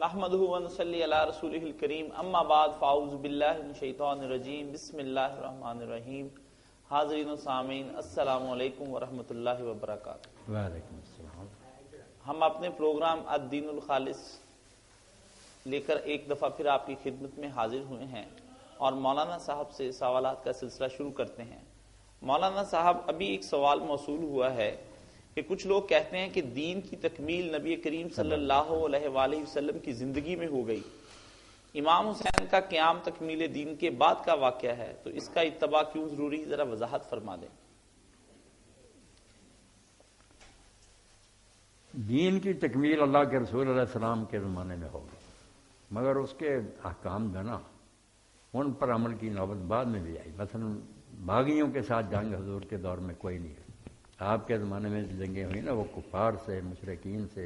نحمدہ ونصلی علی رسولہ الکریم اما بعد فاعوذ باللہ من الشیطان الرجیم بسم اللہ الرحمن الرحیم. حاضرین و سامعین السلام علیکم ورحمۃ اللہ وبرکاتہ. وعلیکم السلام. ہم اپنے پروگرام الدین الخالص لے کر ایک دفعہ پھر آپ کی خدمت میں حاضر ہوئے ہیں اور مولانا صاحب سے سوالات کا سلسلہ شروع کرتے ہیں. مولانا صاحب، ابھی ایک سوال موصول ہوا ہے کہ کچھ لوگ کہتے ہیں کہ دین کی تکمیل نبی کریم صلی اللہ علیہ وآلہ وسلم کی زندگی میں ہو گئی. امام حسین کا قیام تکمیل دین کے بعد کا واقعہ ہے، تو اس کا اتباع کیوں ضروری؟ ذرا وضاحت فرما دیں. دین کی تکمیل اللہ کے رسول علیہ السلام کے زمانے میں ہوگی، مگر اس کے احکام جو نا ان پر عمل کی نوبت بعد میں بھی آئی. مثلا باغیوں کے ساتھ جنگ حضور کے دور میں کوئی نہیں ہے. آپ کے زمانے میں جنگیں ہوئی نا وہ کفار سے، مشرکین سے،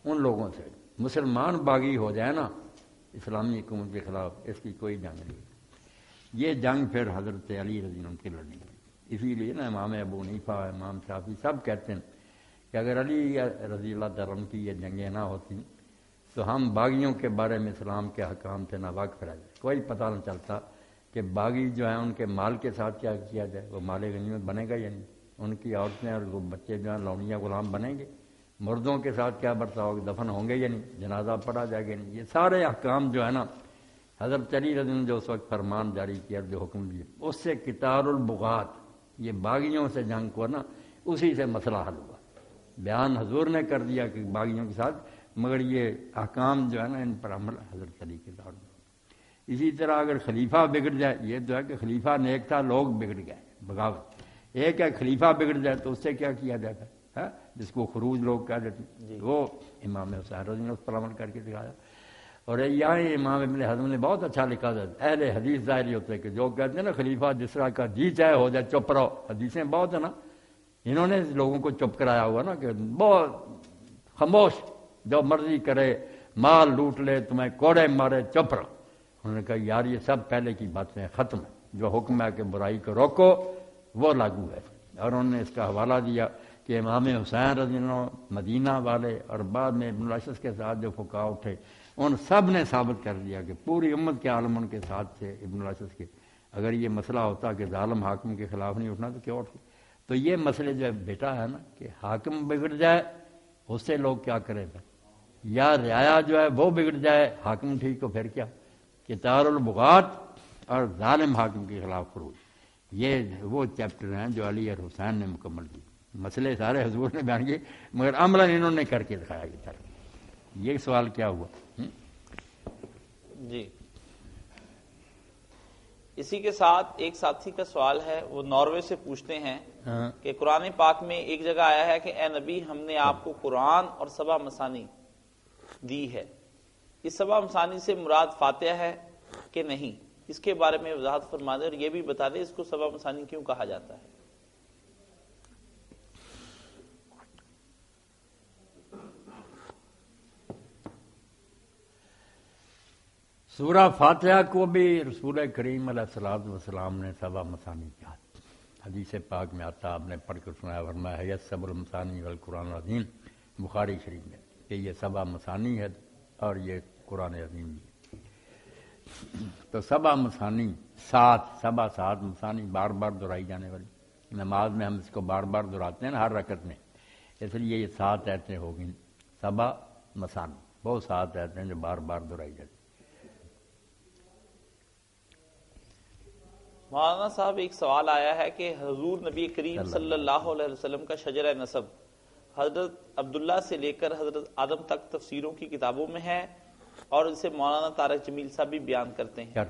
ان لوگوں سے. مسلمان باغی ہو جائے نا اسلامی حکومت کے خلاف، اس کی کوئی جنگ نہیں. یہ جنگ پھر حضرت علی رضی اللہ عنہ کی لڑنی ہے. اسی لیے نا امام ابو حنیفہ، امام شافعی سب کہتے ہیں کہ اگر علی رضی اللہ تعالیٰ عنہ کی یہ جنگیں نہ ہوتی تو ہم باغیوں کے بارے میں اسلام کے حکام سے ناواقف رہ جائے. کوئی پتہ نہ چلتا کہ باغی جو ہیں ان کے مال کے ساتھ کیا کیا جائے. وہ مال غنیمت بنے گا یا نہیں؟ ان کی عورتیں اور وہ بچے جو ہیں لونڈیاں غلام بنیں گے؟ مردوں کے ساتھ کیا برتاؤ ہوگا؟ دفن ہوں گے یا نہیں؟ جنازہ پڑھا جائے گا نہیں؟ یہ سارے احکام جو ہے نا حضرت علی رضی اللہ عنہ نے جو اس وقت فرمان جاری کیا، جو حکم دیا، اس سے کتار البغات، یہ باغیوں سے جنگ کو نا اسی سے مسئلہ حل ہوا. بیان حضور نے کر دیا کہ باغیوں کے ساتھ، مگر یہ احکام جو ہے نا ان پر عمل حضرت علی کے دور میں. اسی طرح اگر خلیفہ بگڑ جائے، یہ تو ہے کہ خلیفہ نیک تھا، لوگ بگڑ گئے، بغاوت. ایک ہے خلیفہ بگڑ جائے تو اس سے کیا کیا جاتا ہے، جس کو خروج لوگ کہہ دیتے ہیں، وہ امام حسین رضی اللہ عنہ اس پر عمل کر کے دکھایا. اور یہاں امام ابن حزم نے بہت اچھا لکھا تھا. اہل حدیث ظاہری ہوتے ہیں کہ جو کہتے ہیں نا خلیفہ جس طرح کا جی چاہے ہو جائے، چپ رہو. حدیثیں بہت ہیں نا، انہوں نے لوگوں کو چپ کرایا ہوا نا کہ بہت خاموش، جو مرضی کرے، مال لوٹ لے، تمہیں کوڑے مارے، چپ رہو. انہوں نے کہا یار یہ سب پہلے کی باتیں ختم ہیں. جو حکم ہے کہ برائی کو روکو وہ لاگو ہے. اور انہوں نے اس کا حوالہ دیا کہ امام حسین رضی اللہ عنہ، مدینہ والے اور بعد میں ابن الاشعث کے ساتھ جو فقہاء اٹھے، ان سب نے ثابت کر دیا کہ پوری امت کے عالم ان کے ساتھ تھے ابن الاشعث کے. اگر یہ مسئلہ ہوتا کہ ظالم حاکم کے خلاف نہیں اٹھنا تو کیوں اٹھتے؟ تو یہ مسئلے جو بیٹا ہے نا کہ حاکم بگڑ جائے اس سے لوگ کیا کریں گا، یا رعایا جو ہے وہ بگڑ جائے، حاکم ٹھیک تو پھر کیا؟ کتار البغات اور ظالم حاکم کے خلاف خروج، یہ وہ چیپٹر ہیں جو علی اور حسین نے مکمل کی. مسئلے سارے حضور نے بیان کیے مگر عملاً انہوں نے کر کے دکھایا. یہ طرح یہ سوال کیا ہوا؟ جی، اسی کے ساتھ ایک ساتھی کا سوال ہے، وہ ناروے سے پوچھتے ہیں کہ قرآن پاک میں ایک جگہ آیا ہے کہ اے نبی ہم نے آپ کو قرآن اور سبع مثانی دی ہے. اس سبع مثانی سے مراد فاتحہ ہے کہ نہیں؟ اس کے بارے میں وضاحت فرما دیں اور یہ بھی بتا دیں اس کو سبع مثانی کیوں کہا جاتا ہے. سورہ فاتحہ کو بھی رسول کریم علیہ الصلوۃ والسلام نے سبع مثانی کہا. حدیث پاک میں آتا، آپ نے پڑھ کر سنایا، فرمایا ہے سبع المثانی والقرآن العظیم، بخاری شریف میں، کہ یہ سبع مثانی ہے اور یہ قرآن عظیم بھی. تو سبع مثانی سات، سبع سات، مثانی بار بار دہرائی جانے والی. نماز میں ہم اس کو بار بار دہراتے ہیں نا ہر رکعت میں، اس لیے یہ 7 آیتیں ہو گئیں سبع مثانی. وہ 7 آیتیں جو بار بار دہرائی جاتی. مولانا صاحب ایک سوال آیا ہے کہ حضور نبی کریم صلی اللہ علیہ وسلم کا شجرہ نسب حضرت عبداللہ سے لے کر حضرت آدم تک تفسیروں کی کتابوں میں ہے اور اسے مولانا طارق جمیل صاحب بھی بیان کرتے ہیں.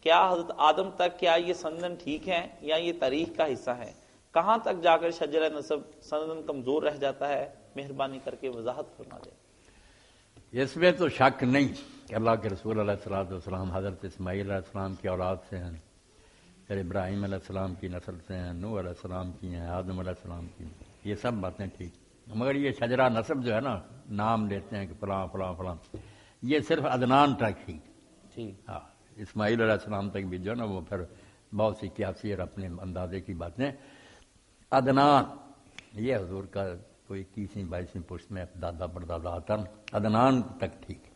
کیا حضرت آدم تک کیا یہ سندن ٹھیک ہے یا یہ تاریخ کا حصہ ہے؟ کہاں تک جا کر شجرہ نسب سندن کمزور رہ جاتا ہے؟ مہربانی کر کے وضاحت فرما دیں. اس میں تو شک نہیں کہ اللہ کے رسول علیہ الصلوۃ والسلام حضرت اسماعیل علیہ السلام کی اولاد سے ہیں، پھر ابراہیم علیہ السلام کی نسل سے ہیں، نوح علیہ السلام کی ہیں، آدم علیہ السلام کی ہیں. یہ سب باتیں ٹھیک، مگر یہ شجرہ نسب جو ہے نا، نام لیتے ہیں کہ فلاں فلاں فلاں، یہ صرف عدنان تک ہی. ہاں، اسماعیل علیہ السلام تک بھی جو ہے نا وہ پھر بہت سی قیاسی اور اپنے اندازے کی باتیں. عدنان یہ حضور کا کوئی 21ویں 22ویں پشت میں دادا پردادا آتا نا، عدنان تک ٹھیک.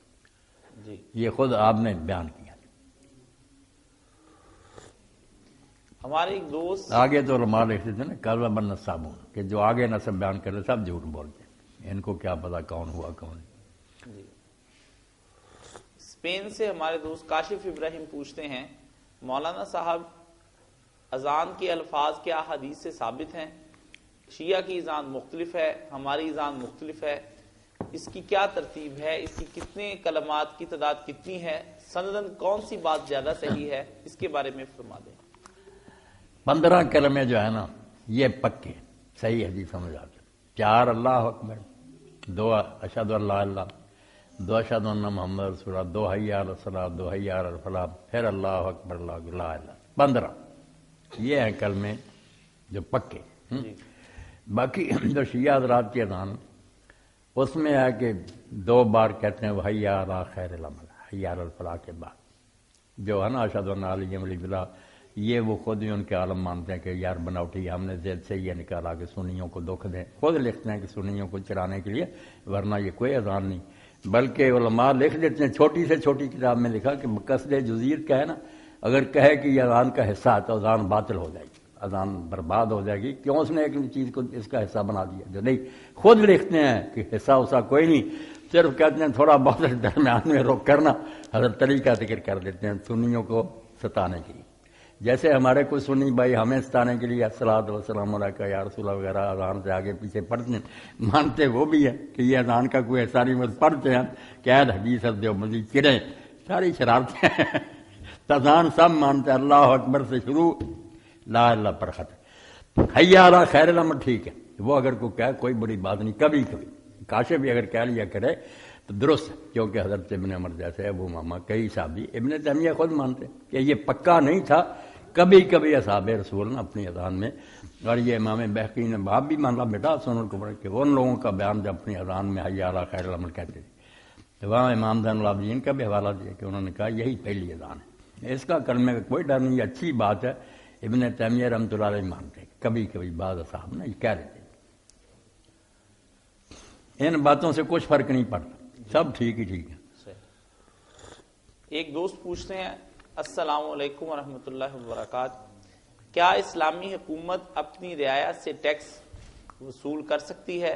جی یہ خود آپ نے بیان کیا. ہمارے ایک دوست آگے تو علماء لکھتے تھے نا کاذب بن صابون کہ جو آگے نسب بیان کرے سب جھوٹ بولتے ہیں، ان کو کیا پتا کون ہوا کون نہیں. جی اسپین سے ہمارے دوست کاشف ابراہیم پوچھتے ہیں مولانا صاحب اذان کے الفاظ کیا حدیث سے ثابت ہیں؟ شیعہ کی اذان مختلف ہے، ہماری اذان مختلف ہے، اس کی کیا ترتیب ہے؟ اس کی کتنے کلمات کی تعداد کتنی ہے؟ سندن کون سی بات زیادہ صحیح ہے؟ اس کے بارے میں فرما دیں. 15 کلمے جو ہے نا یہ پکے صحیح حدیث سمجھ آتے. 4 اللہ اکبر، 2 اشہد ان لا الہ، 2 اشہد ان محمد رسول اللہ، 2 حی علی الصلاۃ، 2 حی علی الفلاح، پھر اللہ اکبر اللہ لا الہ. 15 یہ ہیں کلمے جو پکے. جی باقی جو شیعہ حضرات کی اذان اس میں ہے کہ 2 بار کہتے ہیں حی علی خیر العمل، حی علی الفلاح کے بعد جو ہے نا اشہد ان لا الہ الا اللہ، یہ وہ خود ہی ان کے عالم مانتے ہیں کہ یار بناوٹی ہم نے ذیل سے یہ نکالا کہ سنیوں کو دکھ دیں. خود لکھتے ہیں کہ سنیوں کو چرانے کے لیے، ورنہ یہ کوئی اذان نہیں. بلکہ علماء لکھ دیتے ہیں چھوٹی سے چھوٹی کتاب میں لکھا کہ قصد جزیر کا ہے نا، اگر کہے کہ یہ اذان کا حصہ ہے تو اذان باطل ہو جائے گی، اذان برباد ہو جائے گی. کیوں اس نے ایک چیز کو اس کا حصہ بنا دیا جو نہیں. خود لکھتے ہیں کہ حصہ اسا کوئی نہیں، صرف کہتے ہیں تھوڑا بہت درمیان میں روک کرنا. حضرت علی کا ذکر کر دیتے ہیں سنیوں کو ستانے کے لیے. جیسے ہمارے کوئی سنی بھائی ہمیں ستانے کے لیے الصلاۃ والسلام علیکہ یا رسول اللہ وغیرہ اذان سے آگے پیچھے پڑھتے ہیں، مانتے وہ بھی ہے کہ یہ اذان کا کوئی حصہ نہیں، بس پڑھتے ہیں قید حدیث دیوبندی چریں ساری شرارتیں. اذان سب مانتے ہیں، اللہ اکبر سے شروع لا الہ پر ختم. حی علی خیر العمل ٹھیک ہے، وہ اگر کوئی کہے کوئی بڑی بات نہیں، کبھی کبھی کاشف بھی اگر کہہ لیا کرے تو درست ہے، کیونکہ حضرت ابن عمر جیسے ابو ماما کئی صحابی، ابن تیمیہ خود مانتے کہ یہ پکا نہیں تھا. کبھی کبھی اصحاب رسول نے اپنی اذان میں، اور یہ امام بہقی نے باب بھی مانا بیٹا سنن کو پڑھ کہ ان لوگوں کا بیان جب اپنی اذان میں حی علی خیر العمل کہتے تھے، تو وہاں امام زین العابدین کا بھی حوالہ دیا کہ انہوں نے کہا یہی پہلی اذان ہے. اس کا کلمے کا کوئی ڈر نہیں، یہ اچھی بات ہے. ابن تیمیہ رحمۃ اللہ علیہ مانتے کبھی کبھی بعض اصحاب نے یہ کہہ رہے تھے. ان باتوں سے کچھ فرق نہیں پڑتا، سب ٹھیک ہی ٹھیک ہے. ایک دوست پوچھتے ہیں السلام علیکم ورحمۃ اللہ وبرکاتہ، کیا اسلامی حکومت اپنی رعایا سے ٹیکس وصول کر سکتی ہے؟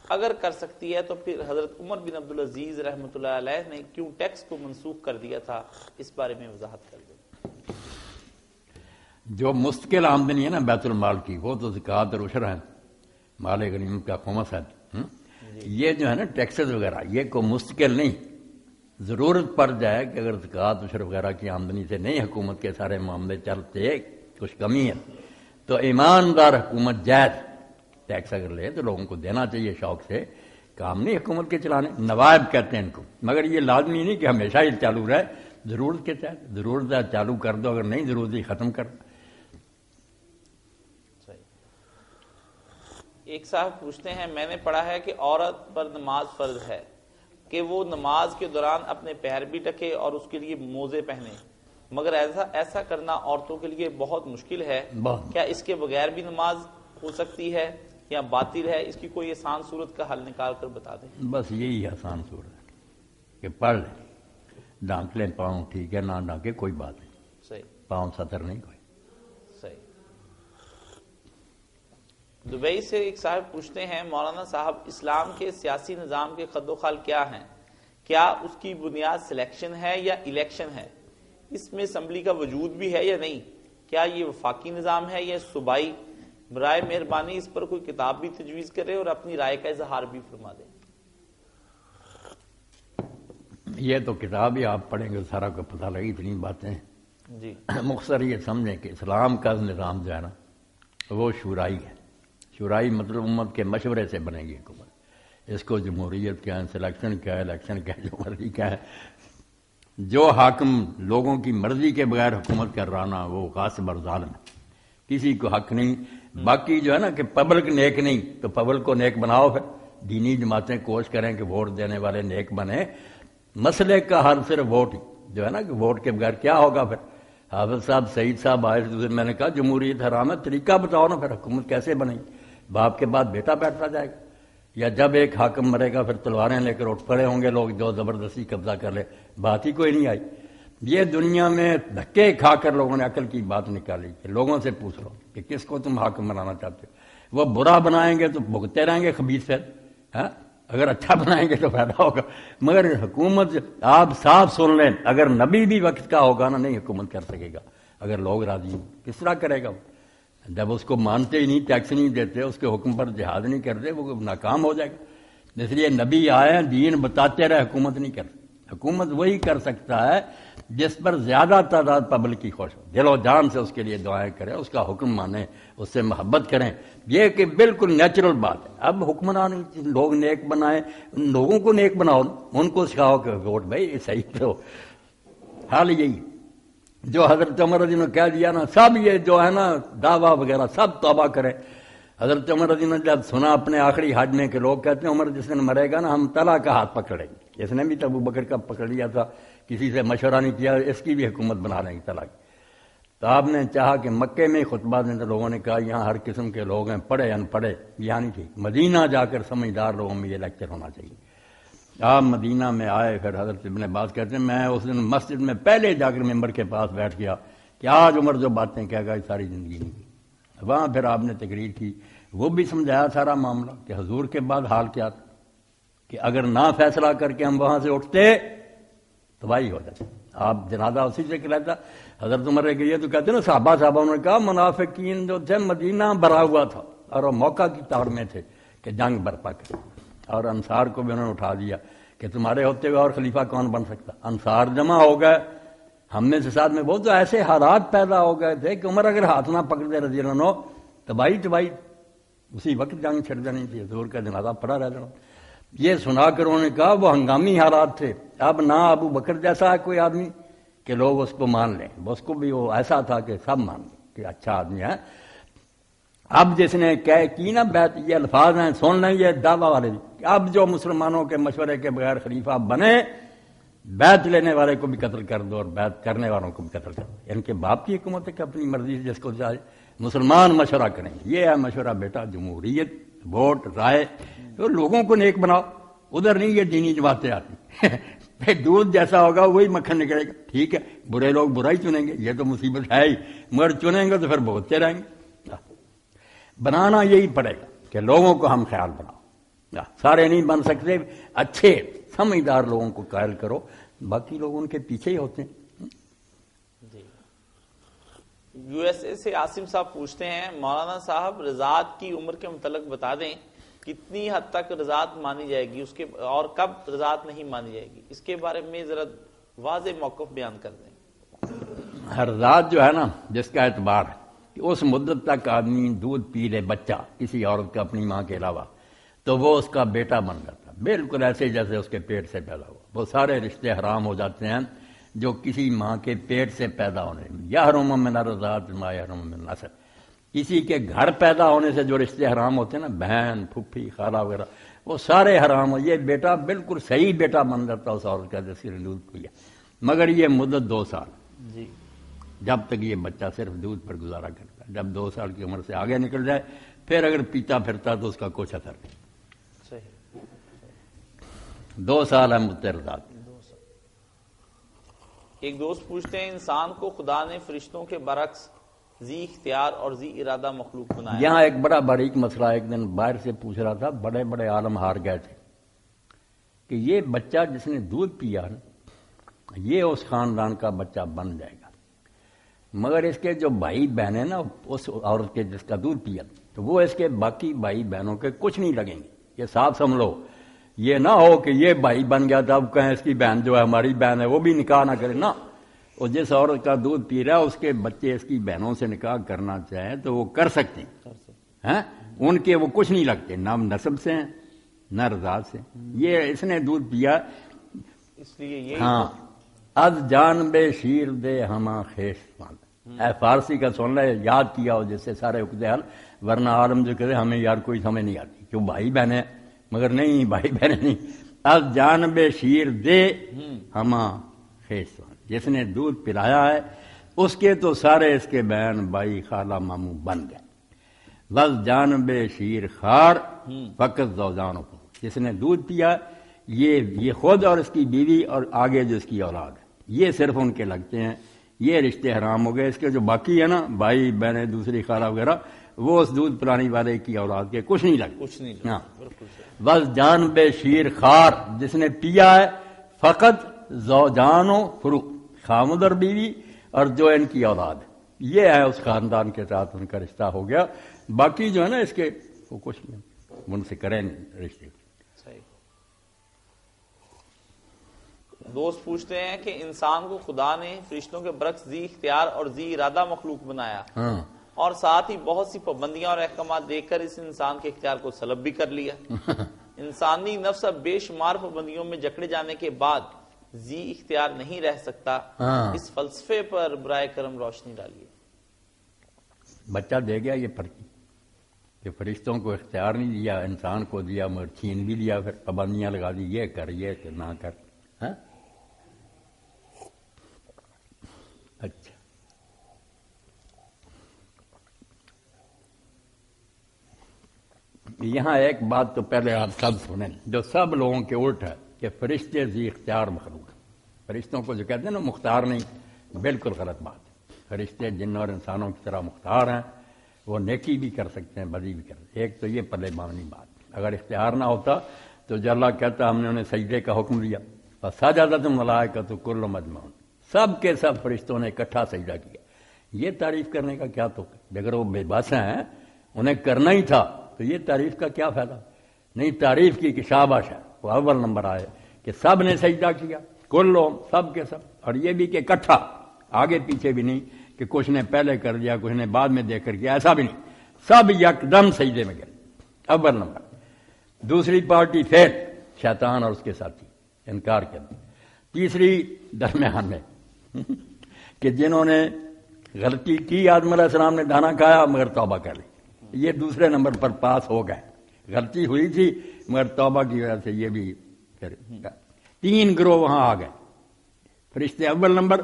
اگر کر سکتی ہے تو پھر حضرت عمر بن عبدالعزیز رحمۃ اللہ علیہ نے کیوں ٹیکس کو منسوخ کر دیا تھا؟ اس بارے میں وضاحت کر دیں. جو مستقل آمدنی ہے نا بیت المال کی، وہ تو زکوٰۃ اور عشر ہے، مال غنیمت کا خمس ہے. یہ جو ہے نا ٹیکسز وغیرہ یہ کوئی مستقل نہیں. ضرورت پڑ جائے کہ اگر زکوٰۃ عشر وغیرہ کی آمدنی سے نہیں حکومت کے سارے معاملے چلتے، کچھ کمی ہے، تو ایماندار حکومت جائز ٹیکس اگر لے تو لوگوں کو دینا چاہیے شوق سے. کام نہیں حکومت کے چلانے، نوائب کہتے ہیں ان کو، مگر یہ لازمی نہیں کہ ہمیشہ ہی چالو رہے. ضرورت کے تحت ضرورت ہے چالو کر دو، اگر نہیں ضرورت ہی ختم کر دو. ایک صاحب پوچھتے ہیں میں نے پڑھا ہے کہ عورت پر نماز فرض ہے کہ وہ نماز کے دوران اپنے پیر بھی ڈھکے اور اس کے لیے موزے پہنے، مگر ایسا کرنا عورتوں کے لیے بہت مشکل ہے. کیا اس کے بغیر بھی نماز ہو سکتی ہے یا باطل ہے؟ اس کی کوئی آسان صورت کا حل نکال کر بتا دیں. بس یہی آسان صورت ہے کہ پڑھ لیں، ڈھانک لیں پاؤں، ٹھیک ہے، نہ ڈھانکے کوئی بات نہیں، صحیح، پاؤں سطر نہیں کوئی. صحیح. دبئی سے ایک صاحب پوچھتے ہیں مولانا صاحب اسلام کے سیاسی نظام کے خد و خال کیا ہیں؟ کیا اس کی بنیاد سلیکشن ہے یا الیکشن ہے؟ اس میں اسمبلی کا وجود بھی ہے یا نہیں؟ کیا یہ وفاقی نظام ہے یا صوبائی؟ برائے مہربانی اس پر کوئی کتاب بھی تجویز کرے اور اپنی رائے کا اظہار بھی فرما دیں. یہ تو کتاب ہی آپ پڑھیں گے سارا کو پتہ لگی، اتنی باتیں. جی مختصر یہ سمجھیں کہ اسلام کا نظام جو ہے نا وہ شورائی ہے. شورائی مطلب امت کے مشورے سے بنے گی حکومت. اس کو جمہوریت کیا ہے، سلیکشن کیا ہے، الیکشن کیا ہے، جو مرضی کیا ہے. جو حاکم لوگوں کی مرضی کے بغیر حکومت کر رہا نا وہ غاصب اور ظالم ہے، کسی کو حق نہیں. باقی جو ہے نا کہ پبلک نیک نہیں تو پبلک کو نیک بناؤ. پھر دینی جماعتیں کوشش کریں کہ ووٹ دینے والے نیک بنے. مسئلے کا حل صرف ووٹ ہی جو ہے نا کہ ووٹ کے بغیر کیا ہوگا. پھر حافظ صاحب سعید صاحب آئے تھے، میں نے کہا جمہوریت حرام ہے، طریقہ بتاؤ نا پھر حکومت کیسے بنے گی. باپ کے بعد بیٹا بیٹھتا جائے گا. یا جب ایک حاکم مرے گا پھر تلواریں لے کر اٹھ پڑے ہوں گے لوگ جو زبردستی قبضہ کر لے، بات ہی کوئی نہیں آئی۔ یہ دنیا میں دھکے کھا کر لوگوں نے عقل کی بات نکالی کہ لوگوں سے پوچھ لو کہ کس کو تم حاکم بنانا چاہتے ہو، وہ برا بنائیں گے تو بھگتے رہیں گے خبیث سے، اگر اچھا بنائیں گے تو فائدہ ہوگا۔ مگر حکومت آپ صاف سن لیں، اگر نبی بھی وقت کا ہوگا نا نہیں حکومت کر سکے گا اگر لوگ راضی ہوں۔ کس طرح کرے گا وہ؟ جب اس کو مانتے ہی نہیں، ٹیکس نہیں دیتے، اس کے حکم پر جہاد نہیں کرتے، وہ ناکام ہو جائے گا۔ اس لیے نبی آئے دین بتاتے رہے، حکومت نہیں کرتے۔ حکومت وہی کر سکتا ہے جس پر زیادہ تعداد پبلک کی خوش ہو، دل و جان سے اس کے لیے دعائیں کریں، اس کا حکم مانیں، اس سے محبت کریں۔ یہ کہ بالکل نیچرل بات ہے۔ اب حکمران لوگ نیک بنائیں، لوگوں کو نیک بناؤ، ان کو سکھاؤ کہ ووٹ بھائی صحیح کرو۔ حال یہی جو حضرت عمر رضی اللہ عنہ نے کہہ دیا نا، سب یہ جو ہے نا دعویٰ وغیرہ سب توبہ کریں۔ حضرت عمر رضی اللہ عنہ نے جب سنا اپنے آخری حج میں کہ لوگ کہتے ہیں عمر جس دن مرے گا نا ہم طلحہ کا ہاتھ پکڑیں گے، اس نے بھی تو ابو بکر کا پکڑ لیا تھا، کسی سے مشورہ نہیں کیا، اس کی بھی حکومت بنا لیں گے طلحہ کی۔ تو آپ نے چاہا کہ مکے میں خطبہ دیں تو لوگوں نے کہا یہاں ہر قسم کے لوگ ہیں، پڑھے ان پڑھے، یہاں نہیں ٹھیک، مدینہ جا کر سمجھدار لوگوں میں یہ لیکچر ہونا چاہیے۔ آپ مدینہ میں آئے، پھر حضرت ابن عباس کہتے ہیں میں اس دن مسجد میں پہلے جا کر ممبر کے پاس بیٹھ گیا کہ آج عمر جو باتیں کہے گا یہ ساری زندگی نہیں کی۔ وہاں پھر آپ نے تقریر کی، وہ بھی سمجھایا سارا معاملہ کہ حضور کے بعد حال کیا تھا، کہ اگر نہ فیصلہ کر کے ہم وہاں سے اٹھتے تباہی ہو جاتی۔ آپ جنازہ اسی سے کہتا حضرت عمر نے یہ تو کہتے ہیں نا صحابہ انہوں نے کہا منافقین جو تھے مدینہ بھرا ہوا تھا اور وہ موقع کی تاڑ میں تھے کہ جنگ برپا کرے، اور انصار کو بھی انہوں نے اٹھا دیا کہ تمہارے ہوتے ہوئے اور خلیفہ کون بن سکتا۔ انصار جمع ہو گئے، ہم میں سے ساتھ میں وہ تو ایسے حالات پیدا ہو گئے تھے کہ عمر اگر ہاتھ نہ پکڑتے رضی اللہ عنہ تباہی اسی وقت جنگ چھڑ جانی تھی، حضور کا جنازہ پڑا رہ جانا۔ یہ سنا کر انہوں نے کہا وہ ہنگامی حالات تھے، اب نہ ابو بکر جیسا ہے کوئی آدمی کہ لوگ اس کو مان لیں، اس کو بھی وہ ایسا تھا کہ سب مان لیں کہ اچھا آدمی ہے۔ اب جس نے کی نا بیعت، یہ الفاظ ہیں سن لیں، یہ دعویٰ والے بھی، اب جو مسلمانوں کے مشورے کے بغیر خلیفہ بنے بیعت لینے والے کو بھی قتل کر دو اور بیعت کرنے والوں کو بھی قتل کر دو۔ ان کے باپ کی حکومت ہے کہ اپنی مرضی سے جس کو چاہے مسلمان مشورہ کریں گے۔ یہ ہے مشورہ بیٹا، جمہوریت، ووٹ، رائے، تو لوگوں کو نیک بناؤ، ادھر نہیں یہ دینی باتیں آتی۔ پھر دودھ جیسا ہوگا وہی مکھن نکلے گا، ٹھیک ہے، برے لوگ برا ہی چنیں گے، یہ تو مصیبت ہے ہی، مگر چنیں گے تو پھر بھگتتے رہیں گے۔ بنانا یہی پڑے گا کہ لوگوں کو ہم خیال بناؤ، سارے نہیں بن سکتے، اچھے سمجھدار لوگوں کو قائل کرو، باقی لوگ ان کے پیچھے ہی ہوتے ہیں۔ یو ایس اے سے عاصم صاحب پوچھتے ہیں مولانا صاحب رضاعت کی عمر کے متعلق بتا دیں، کتنی حد تک رضاعت مانی جائے گی اس کے اور کب رضاعت نہیں مانی جائے گی، اس کے بارے میں ذرا واضح موقف بیان کر دیں۔ رضاعت جو ہے نا جس کا اعتبار ہے کہ اس مدت تک آدمی دودھ پی لے بچہ کسی عورت کا اپنی ماں کے علاوہ تو وہ اس کا بیٹا بن جاتا، بالکل ایسے جیسے اس کے پیٹ سے پیدا ہوا۔ وہ سارے رشتے حرام ہو جاتے ہیں جو کسی ماں کے پیٹ سے پیدا ہونے، یحرم من الرضاعۃ ما یحرم من النسب، کسی کے گھر پیدا ہونے سے جو رشتے حرام ہوتے ہیں نا، بہن، پھپھی، خالہ وغیرہ، وہ سارے حرام ہو۔ یہ بیٹا بالکل صحیح بیٹا بن جاتا اس عورت کا جس نے دودھ پیا، مگر یہ مدت 2 سال جی، جب تک یہ بچہ صرف دودھ پر گزارا کرتا ہے۔ جب 2 سال کی عمر سے آگے نکل جائے پھر اگر پیتا پھرتا تو اس کا کچھ اثر نہیں۔ صحیح، 2 سال ہے مدت رضاعت۔ ایک دوست پوچھتے ہیں انسان کو خدا نے فرشتوں کے برعکس ذی اختیار اور ذی ارادہ مخلوق بنایا۔ یہاں ایک بڑا باریک مسئلہ ایک دن باہر سے پوچھ رہا تھا، بڑے بڑے عالم ہار گئے تھے کہ یہ بچہ جس نے دودھ پیا نا یہ اس خاندان کا بچہ بن جائے گا، مگر اس کے جو بھائی بہن ہیں نا اس عورت کے جس کا دودھ پیا تو وہ اس کے باقی بھائی بہنوں کے کچھ نہیں لگیں گے۔ یہ صاف سمجھ لو، یہ نہ ہو کہ یہ بھائی بن گیا تھا اب کہیں اس کی بہن جو ہے ہماری بہن ہے وہ بھی نکاح نہ کرے، نہ، وہ جس عورت کا دودھ پی رہا ہے اس کے بچے اس کی بہنوں سے نکاح کرنا چاہیں تو وہ کر سکتے ہیں، ان کے وہ کچھ نہیں لگتے، نہ نسب سے ہیں نہ رضاعت سے۔ یہ اس نے دودھ پیا اس لیے یہ ہاں، از جان بے شیر دے ہما خیش ماند، اے فارسی کا سن لے، یاد کیا ہو جس سے سارے اقدے حل، ورنہ عالم جو کہتے ہمیں یار کوئی سمجھ نہیں آتی کیوں بھائی بہن ہیں، مگر نہیں بھائی بہن نہیں، از جان بے شیر دے ہما خیش ماند، جس نے دودھ پلایا ہے اس کے تو سارے اس کے بہن بھائی خالہ ماموں بن گئے، وز جانب شیر خار فقط زوجان، جس نے دودھ پیا یہ خود اور اس کی بیوی اور آگے جو اس کی اولاد ہے، یہ صرف ان کے لگتے ہیں، یہ رشتے حرام ہو گئے۔ اس کے جو باقی ہے نا بھائی بہنیں دوسری خالہ وغیرہ، وہ اس دودھ پلانے والے کی اولاد کے کچھ نہیں لگتے۔ ہاں، بس جانب شیر خار، جس نے پیا ہے فقط زوجان و فرو، خامد اور بیوی اور جو ان کی اولاد ہے، یہ ہے اس خاندان کے ساتھ ان کا رشتہ ہو گیا۔ باقی جو ہے نا اس کے وہ کچھ نہیں، ان سے کریں رشتے۔ دوست پوچھتے ہیں کہ انسان کو خدا نے فرشتوں کے برعکس ذی اختیار اور ذی ارادہ مخلوق بنایا، اور ساتھ ہی بہت سی پابندیاں اور احکامات دے کر اس انسان کے اختیار کو سلب بھی کر لیا۔ انسانی نفس اب بے شمار پابندیوں میں جکڑے جانے کے بعد ذی اختیار نہیں رہ سکتا۔ اس فلسفے پر برائے کرم روشنی ڈالیے۔ بچہ دے گیا یہ پرچی کہ فرشتوں کو اختیار نہیں دیا، انسان کو دیا مگر چھین بھی لیا، پھر پابندیاں لگا دی، یہ کر یہ نہ کر۔ اچھا، یہاں ایک بات تو پہلے آپ سب سنیں، جو سب لوگوں کے الٹ ہے کہ فرشتے ذی اختیار مخلوق ہیں۔ فرشتوں کو جو کہتے ہیں نا مختار نہیں، بالکل غلط بات ہے۔ فرشتے جن اور انسانوں کی طرح مختار ہیں، وہ نیکی بھی کر سکتے ہیں، بدی بھی کر سکتے ہیں۔ ایک تو یہ پلے باندھنی بات، اگر اختیار نہ ہوتا تو جو اللہ کہتا ہم نے انہیں سجدے کا حکم دیا، فسجدت الملائکۃ کلھم اجمعون، سب کے سب فرشتوں نے اکٹھا سجدہ کیا۔ یہ تعریف کرنے کا کیا تو، اگر وہ بے بس ہیں انہیں کرنا ہی تھا تو یہ تعریف کا کیا فائدہ؟ نہیں، تعریف کی کہ شاباش ہے، وہ اول نمبر آئے کہ سب نے سجدہ کیا، کلھم، سب کے سب، اور یہ بھی کہ اکٹھا، آگے پیچھے بھی نہیں کہ کچھ نے پہلے کر دیا کچھ نے بعد میں دیکھ کر کیا، ایسا بھی نہیں، سب یکدم سجدے میں گئے، اول نمبر۔ دوسری پارٹی فیل، شیطان اور اس کے ساتھی انکار کر دیا۔ تیسری درمیان میں کہ جنہوں نے غلطی کی، آدم علیہ السلام نے دانا کھایا مگر توبہ کر لی، یہ دوسرے نمبر پر پاس ہو گئے، غلطی ہوئی تھی مگر توبہ کی وجہ سے یہ بھی پھر تین گروہ وہاں آ گئے۔ فرشتے اول نمبر،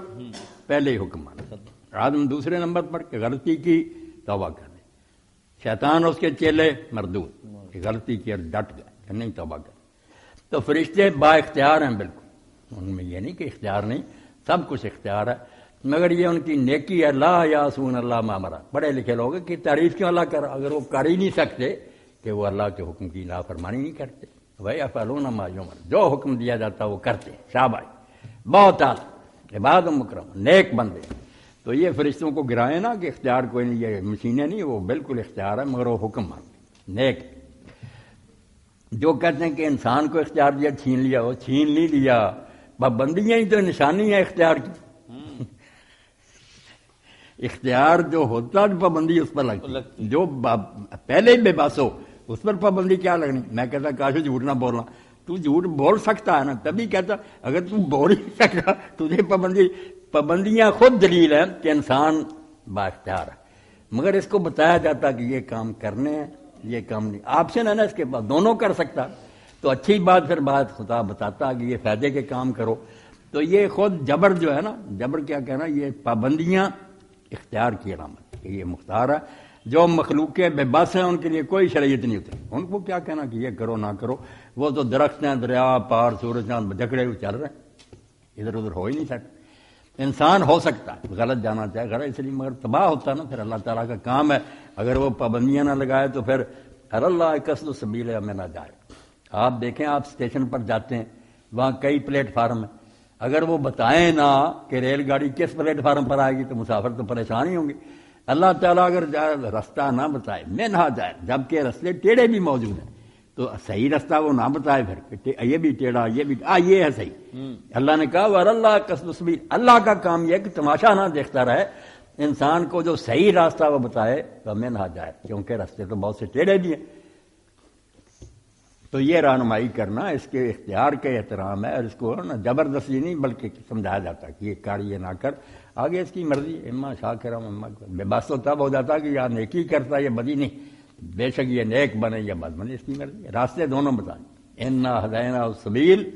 پہلے ہی حکم مانا، آدم دوسرے نمبر پر کہ غلطی کی توبہ کر لی، شیطان اور اس کے چیلے مردود کہ غلطی کی اور ڈٹ گئے کہ نہیں توبہ کر۔ تو فرشتے با اختیار ہیں بالکل، ان میں یہ نہیں کہ اختیار نہیں، سب کچھ اختیار ہے، مگر یہ ان کی نیکی ہے۔ لا یعصون اللہ ما امر، پڑھے لکھے لوگ کی تعریف کیوں اللہ کر، اگر وہ کر ہی نہیں سکتے کہ وہ اللہ کے حکم کی نافرمانی نہیں کرتے۔ وَيَفْعَلُونَ مَا یُؤْمَرُونَ، جو حکم دیا جاتا وہ کرتے، شاباش، بہت اعلیٰ، عباد مکرم، نیک بندے۔ تو یہ فرشتوں کو گرائے نا کہ اختیار کوئی نہیں، یہ مشینیں نہیں، وہ بالکل اختیار ہے مگر وہ حکم مانتے، نیک۔ جو کہتے ہیں کہ انسان کو اختیار دیا چھین لیا، وہ چھین نہیں لیا، پابندیاں ہی تو نشانی ہے اختیار کی۔ اختیار جو ہوتا پابندی اس پر لگتی، جو پہلے ہی بے بس ہو اس پر پابندی کیا لگنی؟ میں کہتا کاش جھوٹ نہ بولنا، تو جھوٹ بول سکتا ہے نا، تبھی کہتا اگر تم بول ہی سکتا تجھے پابندیاں خود دلیل ہیں کہ انسان با اختیار ہے، مگر اس کو بتایا جاتا کہ یہ کام کرنے ہیں یہ کام نہیں، آپشن ہے نا اس کے بعد دونوں کر سکتا، تو اچھی بات پھر بات خدا بتاتا کہ یہ فائدے کے کام کرو۔ تو یہ خود جبر جو ہے نا، جبر کیا کہنا، یہ پابندیاں اختیار کی علامت، یہ مختار ہے۔ جو مخلوق بے بس ہیں ان کے لیے کوئی شریعت نہیں ہوتی، ان کو کیا کہنا کہ یہ کرو نہ کرو، وہ تو درخت ہیں، دریا پار سورج چاند جکڑے ہوئے چل رہے ہیں، ادھر ادھر ہو ہی نہیں سکتے۔ انسان ہو سکتا ہے غلط جانا چاہے غلط، اس لیے مگر تباہ ہوتا ہے نا، پھر اللہ تعالیٰ کا کام ہے، اگر وہ پابندیاں نہ لگائے تو پھر اللہ قصد سبیل میں نہ جائے۔ آپ دیکھیں، آپ اسٹیشن پر جاتے ہیں، وہاں کئی پلیٹ فارم ہیں، اگر وہ بتائیں نہ کہ ریل گاڑی کس پلیٹ فارم پر آئے گی تو مسافر تو پریشان ہی ہوں گے۔ اللہ تعالیٰ اگر راستہ نہ بتائے میں نہ جائے، جبکہ رستے ٹیڑھے بھی موجود ہیں، تو صحیح راستہ وہ نہ بتائے، پھر یہ بھی ٹیڑھا یہ بھی یہ ہے صحیح۔ اللہ نے کہا وَاللہ قصد سبیل، اللہ کا کام یہ کہ تماشا نہ دیکھتا رہے، انسان کو جو صحیح راستہ وہ بتائے تو میں نہ جائے، کیونکہ راستے تو بہت سے ٹیڑھے بھی ہیں۔ تو یہ رہنمائی کرنا اس کے اختیار کے احترام ہے، اور اس کو نا زبردستی نہیں بلکہ سمجھایا جاتا کہ یہ کر یہ نہ کر، آگے اس کی مرضی، اما شاکرم اما بے بس تو تب ہو جاتا کہ یا نیکی کرتا یا بدی نہیں، بے شک یہ نیک بنے یا بد بنے، اس کی مرضی، راستے دونوں بتائیں، انا ہدینا السبیل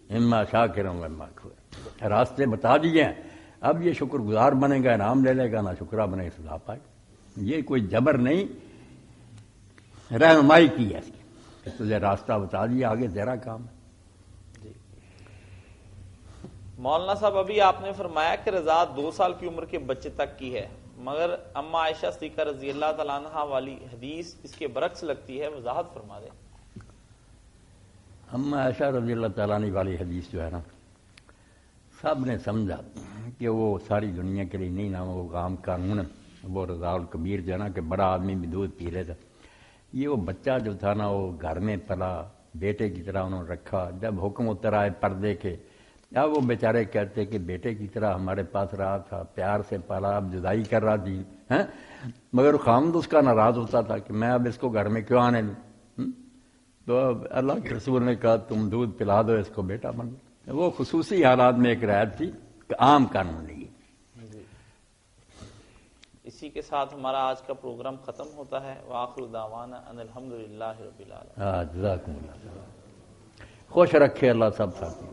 اما شاکرم اما کفور، راستے بتا دیے ہیں، اب یہ شکر گزار بنے گا انعام لے لے گا، نہ شکرہ بنے گا سزا پائے گا۔ یہ کوئی جبر نہیں رہنمائی کی ہے اس کی، تجھے راستہ بتا دیا، آگے تیرا کام ہے۔ مولانا صاحب ابھی آپ نے فرمایا کہ رضاعت 2 سال کی عمر کے بچے تک کی ہے، مگر اما عائشہ صدیقہ رضی اللہ تعالیٰ عنہ والی حدیث اس کے برعکس لگتی ہے، وضاحت فرما دیں۔ اما عائشہ رضی اللہ تعالیٰ عنہ والی حدیث جو ہے نا، سب نے سمجھا کہ وہ ساری دنیا کے لیے نہیں نا، وہ عام قانون، وہ رضاع الکبیر جو ہے نا کہ بڑا آدمی بھی دودھ پی لیتا، یہ وہ بچہ جو تھا نا وہ گھر میں پلا، بیٹے کی طرح انہوں نے رکھا، جب حکم اتر آئے پردے کے، اب وہ بیچارے کہتے کہ بیٹے کی طرح ہمارے پاس رہا تھا، پیار سے پالا، اب جدائی کر رہا تھی، مگر خامد اس کا ناراض ہوتا تھا کہ میں اب اس کو گھر میں کیوں آنے دوں، تو اب اللہ کے رسول نے کہا تم دودھ پلا دو اس کو، بیٹا بن گیا۔ وہ خصوصی حالات میں ایک رعایت تھی کہ عام قانون نہیں۔ اسی کے ساتھ ہمارا آج کا پروگرام ختم ہوتا ہے۔ وآخر دعوانا ان الحمدللہ رب العالمین۔ جزاکم اللہ، خوش رکھے اللہ سب ساتھی۔